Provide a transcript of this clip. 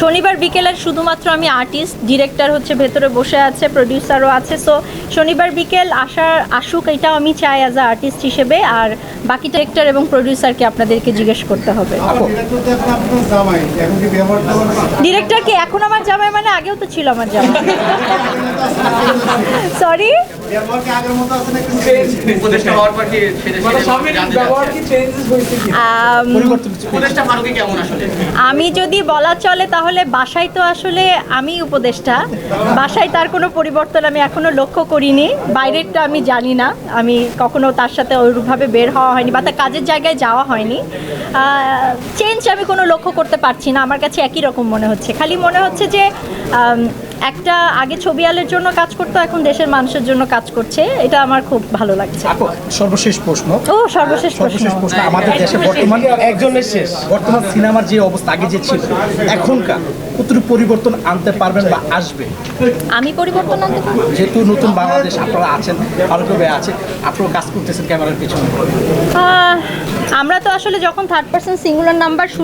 শনিবার বিকেলের শুধুমাত্র আমি আর্টিস্ট, ডিরেক্টর হচ্ছে ভেতরে বসে আছে, প্রডিউসারও আছে। সো শনিবার বিকেল আসুক এটাও আমি চাই অ্যাজ আ আর্টিস্ট হিসেবে। আর বাকি ডিরেক্টর এবং প্রডিউসারকে আপনাদেরকে জিজ্ঞেস করতে হবে। ডিরেক্টর কি এখন আমার জামাই? মানে আগেও তো ছিল আমার জামাই। সরি, আমি যদি বলা চলে তাহলে বাসায় তো আসলে আমি উপদেষ্টা, বাসায় তার কোনো পরিবর্তন আমি এখনো লক্ষ্য করিনি। বাইরেরটা আমি জানি না, আমি কখনো তার সাথে ওইভাবে বের হওয়া হয়নি বা তার কাজের জায়গায় যাওয়া হয়নি। চেঞ্জ আমি কোনো লক্ষ্য করতে পারছি না, আমার কাছে একই রকম মনে হচ্ছে। খালি মনে হচ্ছে যে একটা আগে ছবি আলের জন্য কাজ করতো, এখন দেশের মানুষের জন্য কাজ করছে, এটা আমার খুব ভালো লাগছে। সর্বশেষ প্রশ্ন। সর্বশেষ প্রশ্ন। আমাদের দেশে বর্তমান একজনের শেষ বর্তমান সিনেমার যে অবস্থা আগে যে ছিল এখনকার কতটুকু পরিবর্তন আনতে পারবেন বা আসবে? আমি পরিবর্তন আনতে পারবো যেহেতু নতুন বাংলাদেশ আপনারা আছেন, আরো কেউ আছে, আপনারা কাজ করতেছেন ক্যামেরার পিছনে। আমরা তো আসলে যখন থার্ড পার্সন সিঙ্গুলার নাম্বার